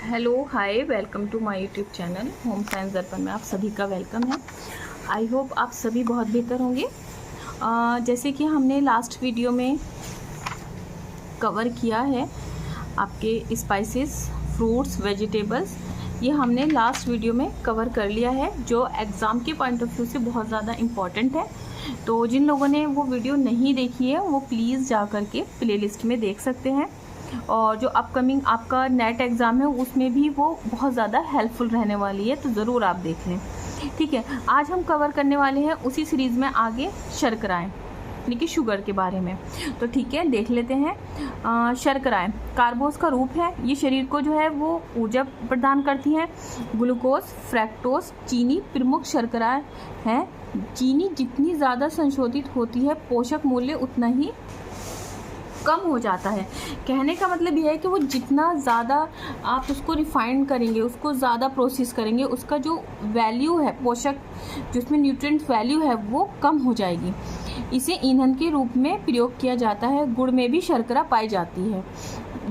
Hello hi, welcome to my YouTube channel home science Darpan में आप सभी का वेलकम है। आई होप आप सभी बहुत बेहतर होंगे। जैसे कि हमने लास्ट वीडियो में कवर किया है आपके स्पाइसेस, फ्रूट्स, वेजिटेबल्स, ये हमने लास्ट वीडियो में कवर कर लिया है, जो एग्ज़ाम के पॉइंट ऑफ व्यू से बहुत ज़्यादा इम्पॉर्टेंट है। तो जिन लोगों ने वो वीडियो नहीं देखी है वो प्लीज़ जा कर के प्लेलिस्ट में देख सकते हैं, और जो अपकमिंग आपका नेट एग्ज़ाम है उसमें भी वो बहुत ज़्यादा हेल्पफुल रहने वाली है, तो ज़रूर आप देख लें। ठीक है, आज हम कवर करने वाले हैं उसी सीरीज़ में आगे शर्कराएँ, यानी कि शुगर के बारे में। तो ठीक है, देख लेते हैं। शर्कराएँ कार्बोस का रूप है। ये शरीर को जो है वो ऊर्जा प्रदान करती हैं। ग्लूकोज, फ्रैक्टोज, चीनी प्रमुख शर्कराएँ हैं। चीनी जितनी ज़्यादा संशोधित होती है, पोषक मूल्य उतना ही कम हो जाता है। कहने का मतलब यह है कि वो जितना ज़्यादा आप उसको रिफाइंड करेंगे, उसको ज़्यादा प्रोसेस करेंगे, उसका जो वैल्यू है, पोषक जिसमें न्यूट्रिएंट वैल्यू है, वो कम हो जाएगी। इसे ईंधन के रूप में प्रयोग किया जाता है। गुड़ में भी शर्करा पाई जाती है।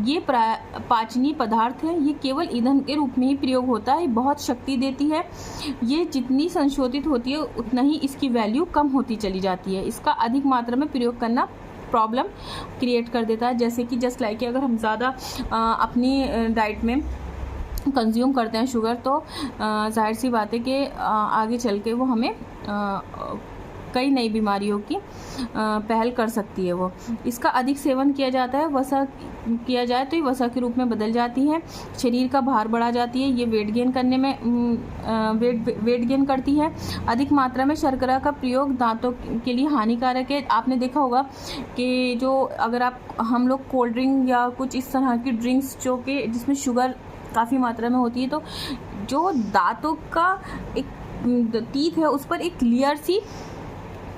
ये पाचनीय पदार्थ है। ये केवल ईंधन के रूप में ही प्रयोग होता है। बहुत शक्ति देती है। ये जितनी संशोधित होती है उतना ही इसकी वैल्यू कम होती चली जाती है। इसका अधिक मात्रा में प्रयोग करना प्रॉब्लम क्रिएट कर देता है। जैसे कि जस्ट लाइक अगर हम ज़्यादा अपनी डाइट में कंज्यूम करते हैं शुगर, तो जाहिर सी बात है कि आगे चल के वो हमें कई नई बीमारियों की पहल कर सकती है। वो इसका अधिक सेवन किया जाता है, वसा किया जाए तो ये वसा के रूप में बदल जाती है। शरीर का भार बढ़ा जाती है। ये वेट गेन करने में वेट गेन करती है। अधिक मात्रा में शर्करा का प्रयोग दांतों के लिए हानिकारक है। आपने देखा होगा कि जो अगर हम लोग कोल्ड ड्रिंक या कुछ इस तरह की ड्रिंक्स जो कि जिसमें शुगर काफ़ी मात्रा में होती है, तो जो दांतों का एक टीथ है उस पर एक लेयर सी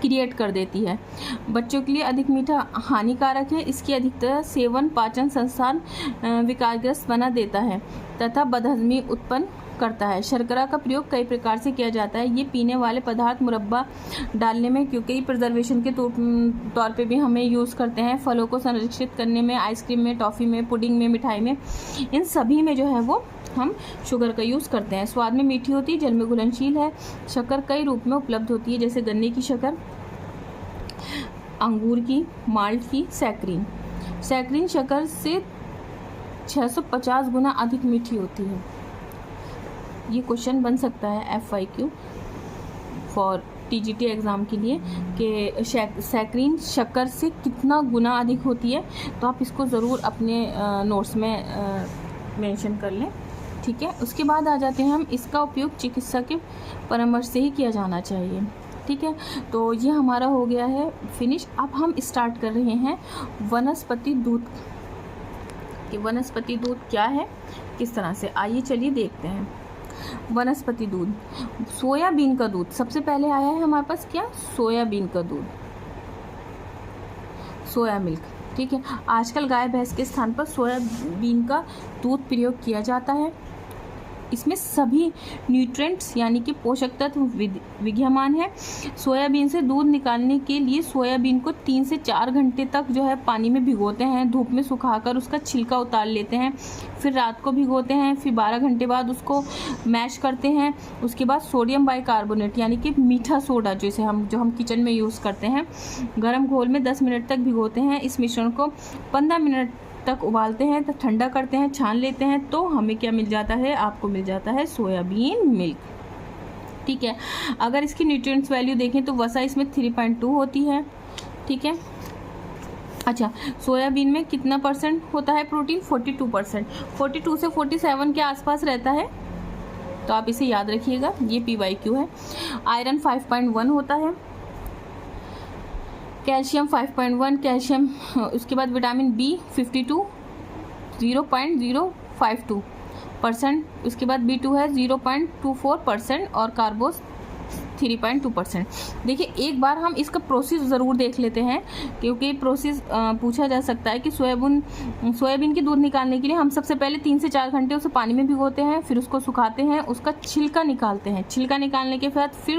क्रिएट कर देती है। बच्चों के लिए अधिक मीठा हानिकारक है। इसकी अधिकतर सेवन पाचन संस्थान विकारग्रस्त बना देता है तथा बदहजमी उत्पन्न करता है। शर्करा का प्रयोग कई प्रकार से किया जाता है। ये पीने वाले पदार्थ, मुरब्बा डालने में, क्योंकि प्रिजर्वेशन के तौर पे भी हमें यूज़ करते हैं। फलों को संरक्षित करने में, आइसक्रीम में, टॉफ़ी में, पुडिंग में, मिठाई में, इन सभी में जो है वो हम शुगर का यूज़ करते हैं। स्वाद में मीठी होती है, जल में घुलनशील है। शक्कर कई रूप में उपलब्ध होती है, जैसे गन्ने की शक्कर, अंगूर की, माल्ट की, सैक्रीन। सैक्रीन शक्कर से 650 गुना अधिक मीठी होती है। ये क्वेश्चन बन सकता है FIQ फॉर TGT एग्ज़ाम के लिए कि सैक्रीन शक्कर से कितना गुना अधिक होती है, तो आप इसको ज़रूर अपने नोट्स में मेंशन कर लें। ठीक है, उसके बाद आ जाते हैं हम, इसका उपयोग चिकित्सा के परामर्श से ही किया जाना चाहिए। ठीक है, तो ये हमारा हो गया है फिनिश। अब हम स्टार्ट कर रहे हैं वनस्पति दूध। कि वनस्पति दूध क्या है, किस तरह से, आइए चलिए देखते हैं। वनस्पति दूध, सोयाबीन का दूध सबसे पहले आया है हमारे पास। क्या? सोयाबीन का दूध, सोया मिल्क। ठीक है, आजकल गाय भैंस के स्थान पर सोयाबीन का दूध प्रयोग किया जाता है। इसमें सभी न्यूट्रिएंट्स यानी कि पोषक तत्व विद्यमान है। सोयाबीन से दूध निकालने के लिए सोयाबीन को 3 से 4 घंटे तक जो है पानी में भिगोते हैं, धूप में सुखाकर उसका छिलका उतार लेते हैं, फिर रात को भिगोते हैं, फिर 12 घंटे बाद उसको मैश करते हैं। उसके बाद सोडियम बाइकार्बोनेट यानी कि मीठा सोडा जो हम किचन में यूज़ करते हैं, गर्म घोल में 10 मिनट तक भिगोते हैं। इस मिश्रण को 15 मिनट तक उबालते हैं, तब ठंडा करते हैं, छान लेते हैं, तो हमें क्या मिल जाता है, आपको मिल जाता है सोयाबीन मिल्क। ठीक है, अगर इसकी न्यूट्रिएंट्स वैल्यू देखें तो वसा इसमें 3.2 होती है। ठीक है, अच्छा, सोयाबीन में कितना परसेंट होता है प्रोटीन? 42%। 42 से 47 के आसपास रहता है, तो आप इसे याद रखिएगा, ये PYQ है। आयरन 5.1 होता है, कैल्शियम 5.1, कैल्शियम, उसके बाद विटामिन B 52 0.052%, उसके बाद B2 है 0.24% और कार्बोस 3.2%। देखिए, एक बार हम इसका प्रोसेस ज़रूर देख लेते हैं, क्योंकि प्रोसेस पूछा जा सकता है कि सोयाबीन की दूध निकालने के लिए हम सबसे पहले 3 से 4 घंटे उसे पानी में भिगोते हैं, फिर उसको सुखाते हैं, उसका छिलका निकालते हैं। छिलका निकालने के बाद फिर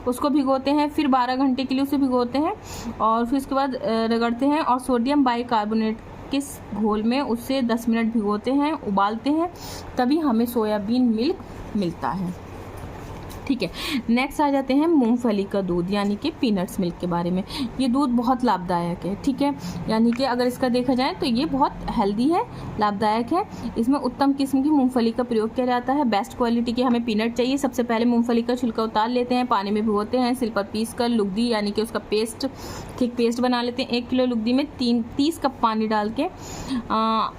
उसको भिगोते हैं, फिर 12 घंटे के लिए उसे भिगोते हैं, और फिर उसके बाद रगड़ते हैं और सोडियम बाइकार्बोनेट के घोल में उसे 10 मिनट भिगोते हैं, उबालते हैं, तभी हमें सोयाबीन मिल्क मिलता है। ठीक है, नेक्स्ट आ जाते हैं मूंगफली का दूध यानी कि पीनट्स मिल्क के बारे में। ये दूध बहुत लाभदायक है। ठीक है, यानी कि अगर इसका देखा जाए तो ये बहुत हेल्दी है, लाभदायक है। इसमें उत्तम किस्म की मूंगफली का प्रयोग किया जाता है। बेस्ट क्वालिटी के हमें पीनट चाहिए। सबसे पहले मूंगफली का छिलका उतार लेते हैं, पानी में भिगोते हैं, सिल पर पीस कर लुगदी यानी कि उसका पेस्ट, थिक पेस्ट बना लेते हैं। 1 किलो लुगदी में 30 कप पानी डाल के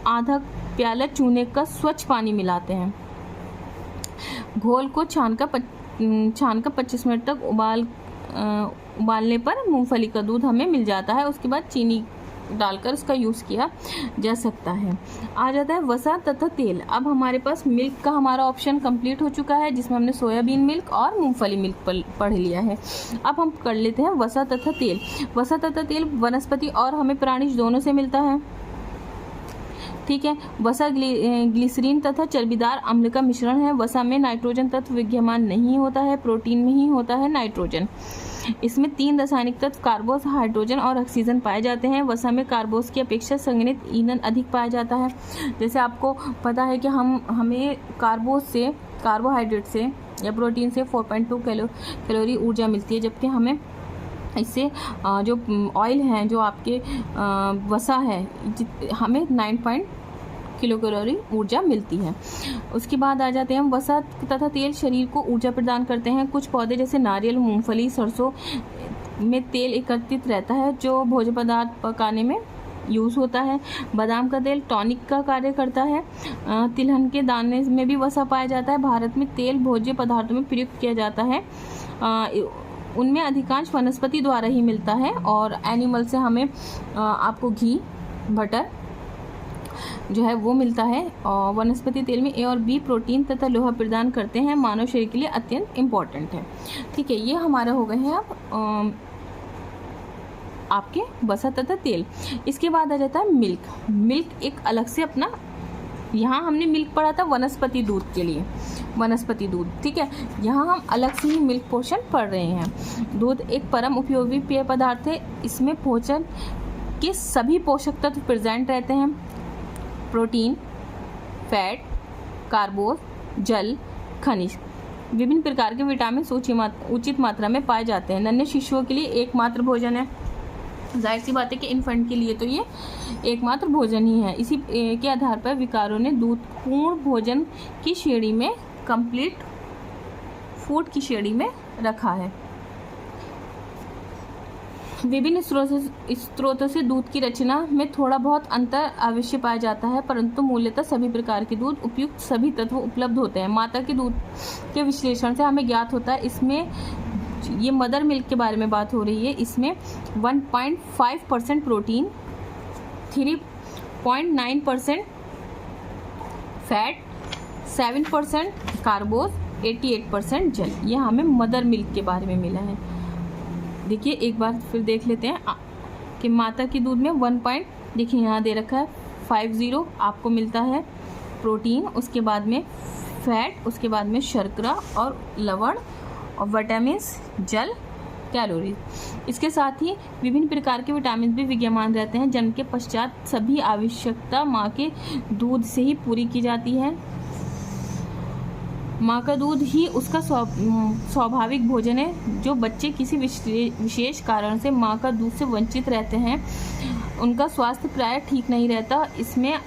आधा प्याला चूने का स्वच्छ पानी मिलाते हैं। घोल को छानकर 25 मिनट तक उबालने पर मूंगफली का दूध हमें मिल जाता है। उसके बाद चीनी डालकर उसका यूज़ किया जा सकता है। आ जाता है वसा तथा तेल। अब हमारे पास मिल्क का हमारा ऑप्शन कंप्लीट हो चुका है, जिसमें हमने सोयाबीन मिल्क और मूंगफली मिल्क पढ़ लिया है। अब हम कर लेते हैं वसा तथा तेल। वसा तथा तेल वनस्पति और हमें प्राणिज दोनों से मिलता है। ठीक है, वसा ग्लिसरीन तथा चर्बीदार अम्ल का मिश्रण है। वसा में नाइट्रोजन तत्व विद्यमान नहीं होता है, प्रोटीन में ही होता है नाइट्रोजन। इसमें 3 रासायनिक तत्व कार्बोस, हाइड्रोजन और ऑक्सीजन पाए जाते हैं। वसा में कार्बोस की अपेक्षा संघनित ईंधन अधिक पाया जाता है। जैसे आपको पता है कि हमें कार्बोस से, कार्बोहाइड्रेट से या प्रोटीन से 4.2 कैलोरी ऊर्जा मिलती है, जबकि हमें इससे जो ऑयल हैं, जो आपके वसा है, हमें 9 किलो कैलोरी ऊर्जा मिलती है। उसके बाद आ जाते हैं हम वसा तथा तेल शरीर को ऊर्जा प्रदान करते हैं। कुछ पौधे जैसे नारियल, मूंगफली, सरसों में तेल एकत्रित रहता है जो भोज्य पदार्थ पकाने में यूज़ होता है। बादाम का तेल टॉनिक का कार्य करता है। तिलहन के दाने में भी वसा पाया जाता है। भारत में तेल भोज्य पदार्थों में प्रयुक्त किया जाता है। उनमें अधिकांश वनस्पति द्वारा ही मिलता है और एनिमल से हमें आपको घी, बटर जो है वो मिलता है। और वनस्पति तेल में ए और बी प्रोटीन तथा लोहा प्रदान करते हैं, मानव शरीर के लिए अत्यंत इम्पॉर्टेंट है। ठीक है, ये हमारे हो गए हैं अब आपके वसा तथा तेल। इसके बाद आ जाता है मिल्क। मिल्क एक अलग से अपना, यहाँ हमने मिल्क पढ़ा था वनस्पति दूध के लिए, वनस्पति दूध। ठीक है, यहाँ हम अलग से ही मिल्क पोषण पढ़ रहे हैं। दूध एक परम उपयोगी पेय पदार्थ है। इसमें भोजन के सभी पोषक तत्व प्रेजेंट रहते हैं। प्रोटीन, फैट, कार्बोस, जल, खनिज, विभिन्न प्रकार के विटामिन उचित मात्रा में पाए जाते हैं। नन्हे शिशुओं के लिए एकमात्र भोजन है। जाहिर सी बात है कि इन्फेंट के लिए तो ये एकमात्र भोजन ही है। इसी के आधार पर विकारों ने दूध पूर्ण भोजन की श्रेणी में, कंप्लीट फूड की श्रेणी में रखा है। विभिन्न स्रोतों से दूध की रचना में थोड़ा बहुत अंतर अवश्य पाया जाता है, परंतु मूलतः सभी प्रकार के दूध उपयुक्त सभी तत्व उपलब्ध होते हैं। माता के दूध के विश्लेषण से हमें ज्ञात होता है, इसमें ये मदर मिल्क के बारे में बात हो रही है। इसमें 1.5% प्रोटीन, 3.9% फैट, 7% कार्बोस, 88% जल, ये हमें मदर मिल्क के बारे में मिला है। देखिए एक बार फिर देख लेते हैं कि माता की दूध में देखिए यहाँ दे रखा है 50 आपको मिलता है प्रोटीन, उसके बाद में फैट, उसके बाद में शर्करा और लवण और विटामिन, जल, कैलोरी। इसके साथ ही विभिन्न प्रकार के विटामिन भी विद्यमान रहते हैं। जन्म के पश्चात सभी आवश्यकता माँ के दूध से ही पूरी की जाती है। माँ का दूध ही उसका स्वाभाविक भोजन है। जो बच्चे किसी विशेष कारण से माँ का दूध से वंचित रहते हैं, उनका स्वास्थ्य प्रायः ठीक नहीं रहता। इसमें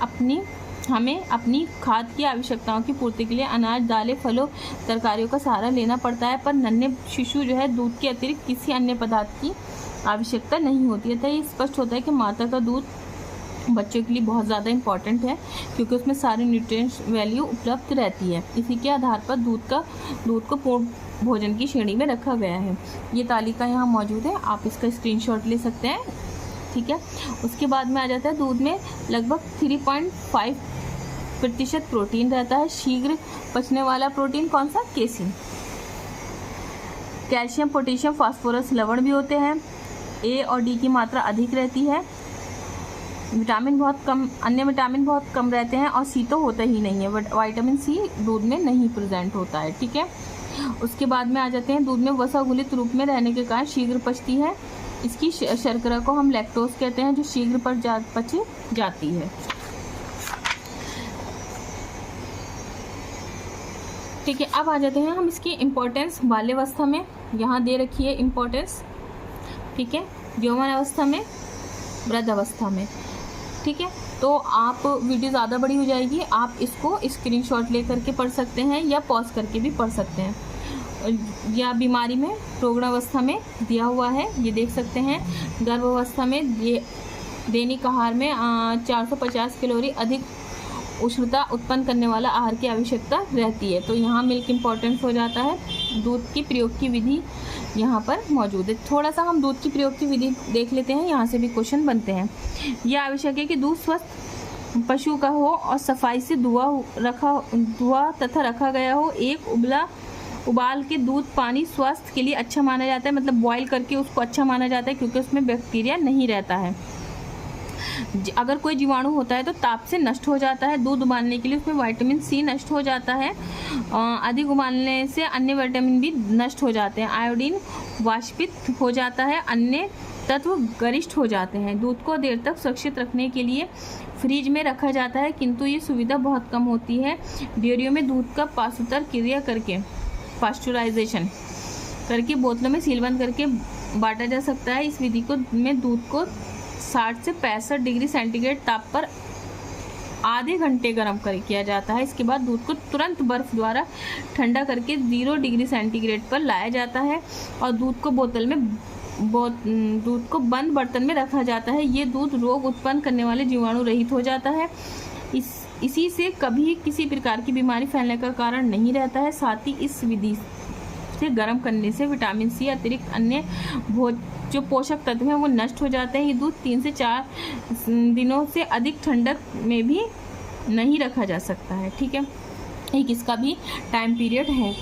हमें अपनी खाद्य की आवश्यकताओं की पूर्ति के लिए अनाज, दालें, फलों, तरकारियों का सहारा लेना पड़ता है, पर नन्हे शिशु जो है दूध के अतिरिक्त किसी अन्य पदार्थ की आवश्यकता नहीं होती है। तो ये स्पष्ट होता है कि माता का दूध बच्चों के लिए बहुत ज़्यादा इम्पॉर्टेंट है, क्योंकि उसमें सारी न्यूट्रिएंट्स वैल्यू उपलब्ध रहती है। इसी के आधार पर दूध को पूर्ण भोजन की श्रेणी में रखा गया है। ये तालिका यहाँ मौजूद है, आप इसका स्क्रीनशॉट ले सकते हैं। ठीक है, उसके बाद में आ जाता है दूध में लगभग 3.5% प्रोटीन रहता है। शीघ्र पचने वाला प्रोटीन कौन सा? केसिन। कैल्शियम, पोटेशियम, फास्फोरस, लवण भी होते हैं। ए और डी की मात्रा अधिक रहती है। विटामिन बहुत कम, अन्य विटामिन बहुत कम रहते हैं, और सी तो होता ही नहीं है। विटामिन सी दूध में नहीं प्रेजेंट होता है। ठीक है, उसके बाद में आ जाते हैं दूध में वसा घुलित रूप में रहने के कारण शीघ्र पचती है। इसकी शर्करा को हम लैक्टोज कहते हैं, जो शीघ्र पच जाती है। ठीक है, अब आ जाते हैं हम इसकी इम्पोर्टेंस बाल्यावस्था में। यहाँ दे रखी है इम्पोर्टेंस, ठीक है, यौवन अवस्था में, वृद्ध अवस्था में। ठीक है, तो आप वीडियो ज़्यादा बड़ी हो जाएगी, आप इसको स्क्रीनशॉट ले करके पढ़ सकते हैं या पॉज करके भी पढ़ सकते हैं। या बीमारी में प्रौढ़ावस्था में दिया हुआ है, ये देख सकते हैं। गर्भावस्था में ये दैनिक आहार में 450 कैलोरी अधिक उष्णता उत्पन्न करने वाला आहार की आवश्यकता रहती है। तो यहाँ मिल्क इम्पॉर्टेंट हो जाता है। दूध की प्रयोग की विधि यहाँ पर मौजूद है। थोड़ा सा हम दूध की प्रयोग की विधि देख लेते हैं, यहाँ से भी क्वेश्चन बनते हैं। यह आवश्यक है कि दूध स्वस्थ पशु का हो और सफाई से धुआ तथा रखा गया हो। एक उबाल के दूध पानी स्वास्थ्य के लिए अच्छा माना जाता है, मतलब बॉईल करके उसको अच्छा माना जाता है, क्योंकि उसमें बैक्टीरिया नहीं रहता है। अगर कोई जीवाणु होता है तो ताप से नष्ट हो जाता है। दूध उबालने के लिए उसमें विटामिन सी नष्ट हो जाता है। अधिक उबालने से अन्य विटामिन भी नष्ट हो जाते हैं। आयोडीन वाष्पित हो जाता है, अन्य तत्व गरिष्ठ हो जाते हैं। दूध को देर तक सुरक्षित रखने के लिए फ्रिज में रखा जाता है, किंतु ये सुविधा बहुत कम होती है। डेयरियों में दूध का पासूतर क्रिया करके, पास्चुराइजेशन करके बोतलों में सीलबंद करके बांटा जा सकता है। इस विधि में दूध को 60 से 65 डिग्री सेंटीग्रेड ताप पर आधे घंटे गर्म किया जाता है। इसके बाद दूध को तुरंत बर्फ द्वारा ठंडा करके 0 डिग्री सेंटीग्रेड पर लाया जाता है और दूध को बंद बर्तन में रखा जाता है। ये दूध रोग उत्पन्न करने वाले जीवाणु रहित हो जाता है। इसी से कभी किसी प्रकार की बीमारी फैलने का कारण नहीं रहता है। साथ ही इस विधि से गर्म करने से विटामिन सी अतिरिक्त अन्य जो पोषक तत्व हैं वो नष्ट हो जाते हैं। ये दूध 3 से 4 दिनों से अधिक ठंडक में भी नहीं रखा जा सकता है। ठीक है, एक इसका भी टाइम पीरियड है।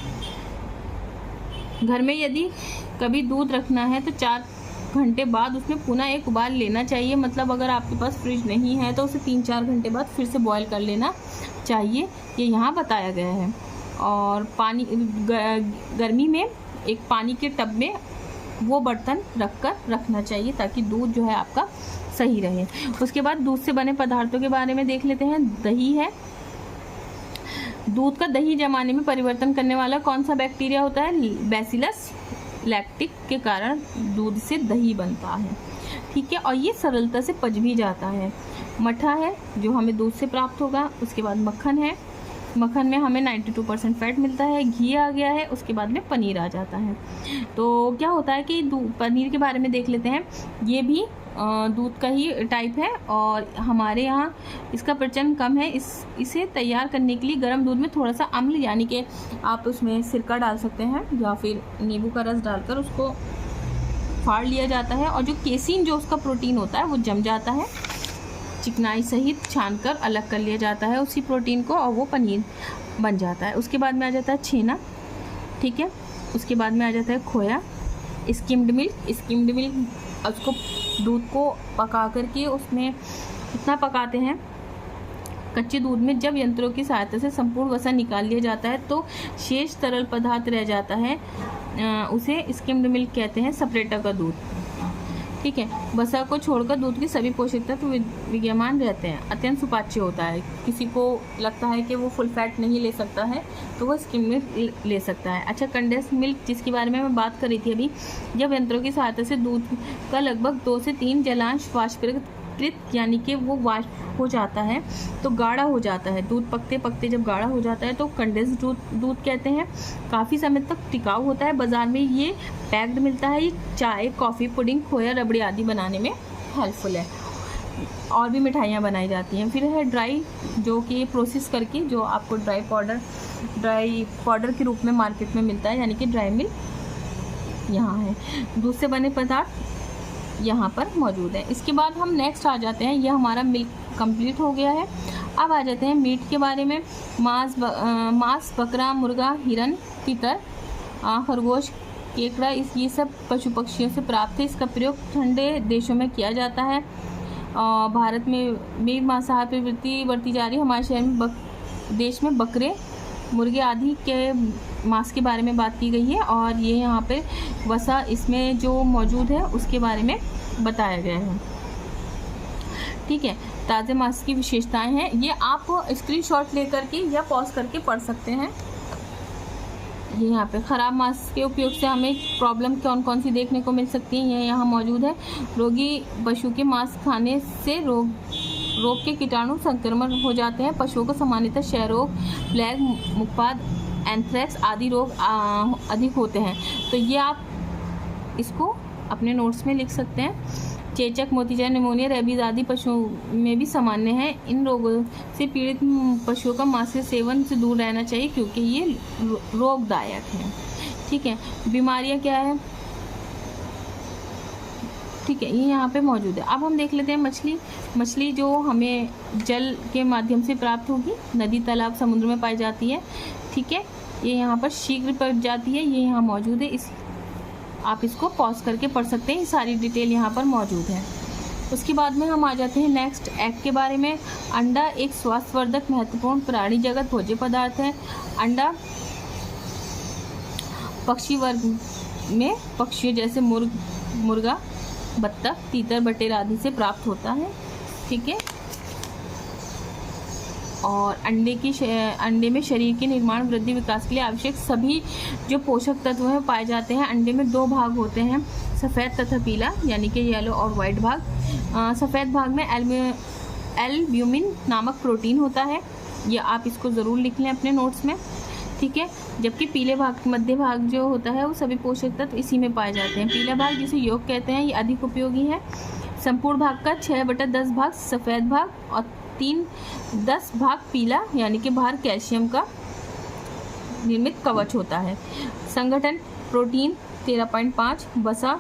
घर में यदि कभी दूध रखना है तो 4 घंटे बाद उसमें पुनः एक उबाल लेना चाहिए। मतलब अगर आपके पास फ्रिज नहीं है तो उसे 3-4 घंटे बाद फिर से बॉईल कर लेना चाहिए, ये यहाँ बताया गया है। और पानी गर्मी में एक पानी के टब में वो बर्तन रखना चाहिए ताकि दूध जो है आपका सही रहे। उसके बाद दूध से बने पदार्थों के बारे में देख लेते हैं। दही है। दूध का दही जमाने में परिवर्तन करने वाला कौन सा बैक्टीरिया होता है? बैसिलस लैक्टिक के कारण दूध से दही बनता है। ठीक है, और ये सरलता से पच भी जाता है। मट्ठा है जो हमें दूध से प्राप्त होगा। उसके बाद मक्खन है। मक्खन में हमें 92% फैट मिलता है। घी आ गया है। उसके बाद में पनीर आ जाता है। तो क्या होता है कि पनीर के बारे में देख लेते हैं। ये भी दूध का ही टाइप है और हमारे यहाँ इसका प्रचलन कम है। इसे तैयार करने के लिए गर्म दूध में थोड़ा सा अम्ल, यानी कि आप उसमें सिरका डाल सकते हैं या फिर नींबू का रस डालकर उसको फाड़ लिया जाता है और जो केसिन जो उसका प्रोटीन होता है वो जम जाता है। चिकनाई सहित छानकर अलग कर लिया जाता है उसी प्रोटीन को और वो पनीर बन जाता है। उसके बाद में आ जाता है छेना। ठीक है, उसके बाद में आ जाता है खोया। स्किम्ड मिल्क उसको दूध को पका करके उसमें इतना पकाते हैं कच्चे दूध में, जब यंत्रों की सहायता से संपूर्ण वसा निकाल लिया जाता है तो शेष तरल पदार्थ रह जाता है, उसे स्किम्ड मिल्क कहते हैं। सेपरेटर का दूध। ठीक है, वसा को छोड़कर दूध के सभी पोषक तत्व विद्यमान रहते हैं। अत्यंत सुपाच्य होता है। किसी को लगता है कि वो फुल फैट नहीं ले सकता है तो वो स्किम मिल्क ले सकता है। अच्छा, कंडेंस मिल्क जिसके बारे में मैं बात कर रही थी अभी, जब यंत्रों की सहायता से दूध का लगभग 2 से 3 जलांश वाष्पीकृत, यानी कि वो वाष्प हो जाता है तो गाढ़ा हो जाता है। दूध पकते पकते जब गाढ़ा हो जाता है तो कंडेंस दूध कहते हैं। काफ़ी समय तक टिकाऊ होता है। बाज़ार में ये पैक्ड मिलता है। ये चाय, कॉफ़ी, पुडिंग, खोया, रबड़ी आदि बनाने में हेल्पफुल है। और भी मिठाइयाँ बनाई जाती हैं। फिर है ड्राई, जो कि प्रोसेस करके जो आपको ड्राई पाउडर के रूप में मार्केट में मिलता है, यानी कि ड्राई मिल्क यहाँ है। दूध से बने पदार्थ यहाँ पर मौजूद है। इसके बाद हम नेक्स्ट आ जाते हैं। यह हमारा मिल्क कंप्लीट हो गया है। अब आ जाते हैं मीट के बारे में। मांस बकरा, मुर्गा, हिरन, तीतर, खरगोश, केकड़ा, ये सब पशु पक्षियों से प्राप्त है। इसका प्रयोग ठंडे देशों में किया जाता है। भारत में भी मांसाहार प्रवृत्ति बढ़ती जा रही है। हमारे शहर में देश में बकरे मुर्गे आदि के मांस के बारे में बात की गई है, और ये यहाँ पे वसा इसमें जो मौजूद है उसके बारे में बताया गया है। ठीक है, ताज़े मांस की विशेषताएं हैं, ये आप स्क्रीनशॉट लेकर के या पॉज करके पढ़ सकते हैं। ये यहाँ पे खराब मांस के उपयोग से हमें प्रॉब्लम कौन कौन सी देखने को मिल सकती है, ये यहाँ मौजूद है। रोगी पशु के मांस खाने से रोग के कीटाणु संक्रमण हो जाते हैं। पशुओं को सामान्यतः क्षय रोग, प्लेग, मुखपाद, एंथ्रेक्स आदि रोग अधिक होते हैं। तो ये आप इसको अपने नोट्स में लिख सकते हैं। चेचक, मोतीजहर, निमोनिया, रेबीज आदि पशुओं में भी सामान्य है। इन रोगों से पीड़ित पशुओं का मांस के सेवन से दूर रहना चाहिए क्योंकि ये रोगदायक है। ठीक है, बीमारियां क्या है, ठीक है, ये यहाँ पे मौजूद है। अब हम देख लेते हैं मछली जो हमें जल के माध्यम से प्राप्त होगी, नदी, तालाब, समुद्र में पाई जाती है। ठीक है, ये यहाँ पर शीघ्र पच जाती है, ये यहाँ मौजूद है। इस आप इसको पॉज करके पढ़ सकते हैं, ये सारी डिटेल यहाँ पर मौजूद है। उसके बाद में हम आ जाते हैं नेक्स्ट एग के बारे में। अंडा एक स्वास्थ्यवर्धक महत्वपूर्ण प्राणी जगत भोज्य पदार्थ है। अंडा पक्षी वर्ग में पक्षियों जैसे मुर्गा, बत्तख, तीतर, बटेर आदि से प्राप्त होता है। ठीक है, और अंडे में शरीर के निर्माण, वृद्धि, विकास के लिए आवश्यक सभी जो पोषक तत्व हैं पाए जाते हैं। अंडे में दो भाग होते हैं, सफ़ेद तथा पीला, यानी कि येलो और वाइट भाग। सफ़ेद भाग में एल्ब्यूमिन नामक प्रोटीन होता है, ये आप इसको ज़रूर लिख लें अपने नोट्स में। ठीक है, जबकि पीले भाग, मध्य भाग जो होता है वो सभी पोषक तत्व इसी में पाए जाते हैं। पीला भाग जिसे योग कहते हैं, ये अधिक उपयोगी है। संपूर्ण भाग का 6/10 भाग सफ़ेद भाग और 3/10 भाग पीला, यानी कि बाहर कैल्शियम का निर्मित कवच होता है। संगठन प्रोटीन 13.5, वसा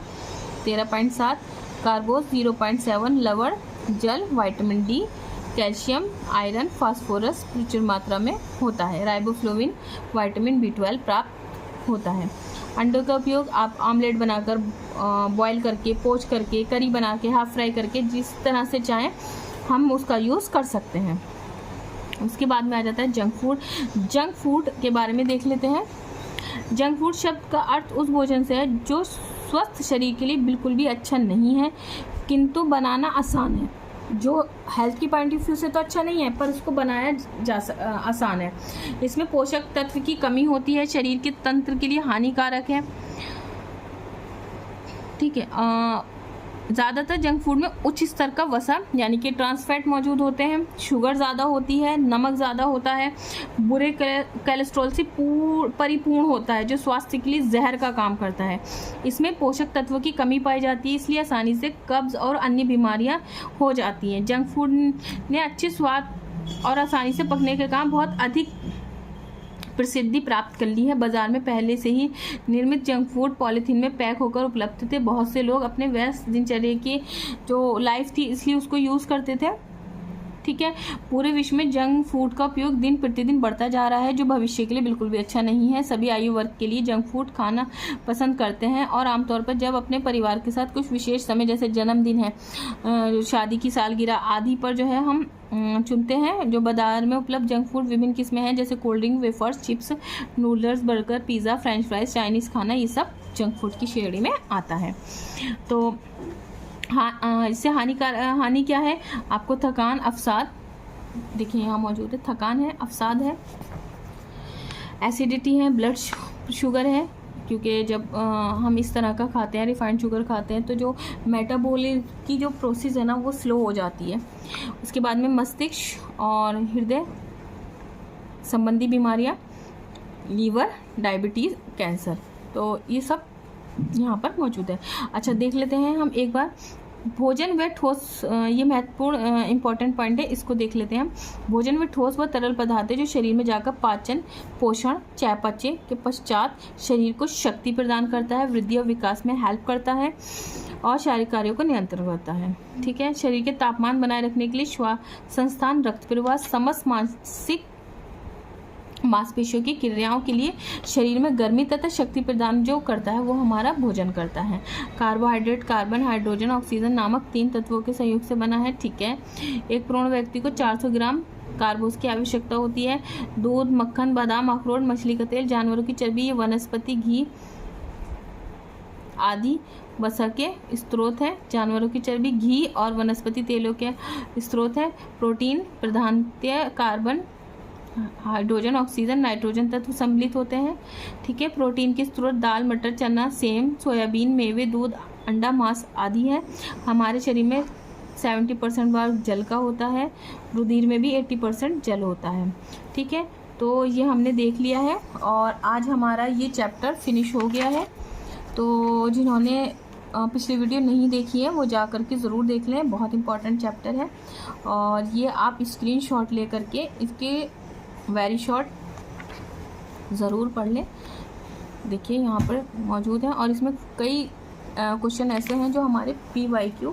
13.7, कार्बोज 0.7, लवण, जल, vitamin D, calcium, iron, phosphorus प्रचुर मात्रा में होता है। राइबोफ्लोविन, विटामिन B12 प्राप्त होता है। अंडों का उपयोग आप आमलेट बनाकर, बॉईल करके, पोच करके, करी बना के, हाफ फ्राई करके, जिस तरह से चाहें हम उसका यूज़ कर सकते हैं। उसके बाद में आ जाता है जंक फूड। जंक फूड के बारे में देख लेते हैं। जंक फूड शब्द का अर्थ उस भोजन से है जो स्वस्थ शरीर के लिए बिल्कुल भी अच्छा नहीं है किंतु बनाना आसान है। जो हेल्थ की पॉइंट ऑफ व्यू से तो अच्छा नहीं है पर उसको बनाया आसान है। इसमें पोषक तत्व की कमी होती है, शरीर के तंत्र के लिए हानिकारक है। ठीक है, ज़्यादातर जंक फूड में उच्च स्तर का वसा यानी कि ट्रांस फैट मौजूद होते हैं, शुगर ज़्यादा होती है, नमक ज़्यादा होता है, बुरे कोलेस्ट्रॉल से परिपूर्ण होता है जो स्वास्थ्य के लिए जहर का काम करता है। इसमें पोषक तत्वों की कमी पाई जाती है, इसलिए आसानी से कब्ज़ और अन्य बीमारियां हो जाती हैं। जंक फूड ने अच्छे स्वाद और आसानी से पकने के काम बहुत अधिक प्रसिद्धि प्राप्त कर ली है। बाजार में पहले से ही निर्मित जंक फूड पॉलीथीन में पैक होकर उपलब्ध थे। बहुत से लोग अपने व्यस्त दिनचर्या की जो लाइफ थी इसलिए उसको यूज़ करते थे। ठीक है, पूरे विश्व में जंक फूड का उपयोग दिन प्रतिदिन बढ़ता जा रहा है जो भविष्य के लिए बिल्कुल भी अच्छा नहीं है। सभी आयु वर्ग के लिए जंक फूड खाना पसंद करते हैं और आमतौर पर जब अपने परिवार के साथ कुछ विशेष समय जैसे जन्मदिन है, शादी की सालगिरह आदि पर जो है हम चुनते हैं। जो बाजार में उपलब्ध जंक फूड विभिन्न किस्में हैं जैसे cold drink, wafers, chips, noodles, burger, pizza, French fries, Chinese खाना, ये सब जंक फूड की श्रेणी में आता है। तो हाँ, इससे हानि क्या है, आपको थकान, अवसाद, देखिए यहाँ मौजूद है, थकान है, अवसाद है, एसिडिटी है, ब्लड शुगर है, क्योंकि जब हम इस तरह का खाते हैं, रिफाइंड शुगर खाते हैं, तो जो मेटाबॉलिक की जो प्रोसेस है ना वो स्लो हो जाती है। उसके बाद में मस्तिष्क और हृदय संबंधी बीमारियाँ, लीवर, डायबिटीज़, कैंसर, तो ये सब यहाँ पर मौजूद है। अच्छा, देख लेते हैं हम एक बार भोजन व ठोस, ये महत्वपूर्ण इंपॉर्टेंट पॉइंट है, इसको देख लेते हैं हम। भोजन व ठोस व तरल पदार्थ है जो शरीर में जाकर पाचन, पोषण, चयापचय के पश्चात शरीर को शक्ति प्रदान करता है, वृद्धि और विकास में हेल्प करता है और शारीरिक कार्यों को नियंत्रण करता है। ठीक है, शरीर के तापमान बनाए रखने के लिए श्वास संस्थान, रक्त प्रवाह, समस्त मांसपेशियों की क्रियाओं के लिए शरीर में गर्मी तथा शक्ति प्रदान जो करता है वो हमारा भोजन करता है। कार्बोहाइड्रेट कार्बन, हाइड्रोजन, ऑक्सीजन नामक 3 तत्वों के सहयोग से बना है। ठीक है, एक पूर्ण व्यक्ति को 400 ग्राम कार्बोस की आवश्यकता होती है। दूध, मक्खन, बादाम, अखरोट, मछली का तेल, जानवरों की चर्बी, वनस्पति घी आदि वसा के स्रोत है। जानवरों की चर्बी, घी और वनस्पति तेलों के स्रोत है। प्रोटीन प्रधानतः कार्बन, हाइड्रोजन, ऑक्सीजन, नाइट्रोजन तत्व सम्मिलित होते हैं। ठीक है। प्रोटीन के स्रोत दाल, मटर, चना, सेम, सोयाबीन, मेवे, दूध, अंडा, मांस आदि है। हमारे शरीर में 70% भाग जल का होता है। रुधिर में भी 80% जल होता है। ठीक है। तो ये हमने देख लिया है और आज हमारा ये चैप्टर फिनिश हो गया है। तो जिन्होंने पिछली वीडियो नहीं देखी है वो जा कर के ज़रूर देख लें, बहुत इंपॉर्टेंट चैप्टर है। और ये आप स्क्रीनशॉट ले करके इसके वेरी शॉर्ट ज़रूर पढ़ लें। देखिए यहाँ पर मौजूद है और इसमें कई क्वेश्चन ऐसे हैं जो हमारे PYQ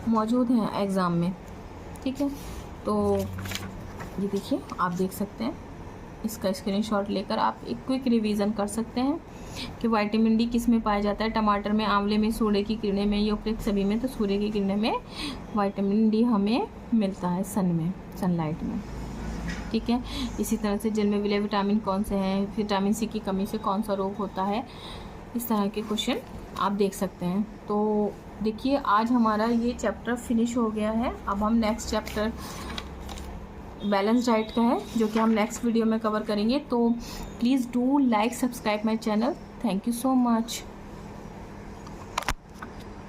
मौजूद हैं एग्ज़ाम में। ठीक है। तो ये देखिए, आप देख सकते हैं, इसका स्क्रीनशॉट लेकर आप एक क्विक रिवीजन कर सकते हैं कि विटामिन डी किस में पाया जाता है। टमाटर में, आंवले में, सूर्य की किरणें में, ये उपयुक्त सभी में। तो सूर्य की किरणें में विटामिन डी हमें मिलता है, सनलाइट में। ठीक है। इसी तरह से जल में विलय विटामिन कौन से हैं, विटामिन सी की कमी से कौन सा रोग होता है, इस तरह के क्वेश्चन आप देख सकते हैं। तो देखिए आज हमारा ये चैप्टर फिनिश हो गया है। अब हम नेक्स्ट चैप्टर बैलेंस डाइट का है जो कि हम नेक्स्ट वीडियो में कवर करेंगे। तो please do like, subscribe my channel. Thank you so much.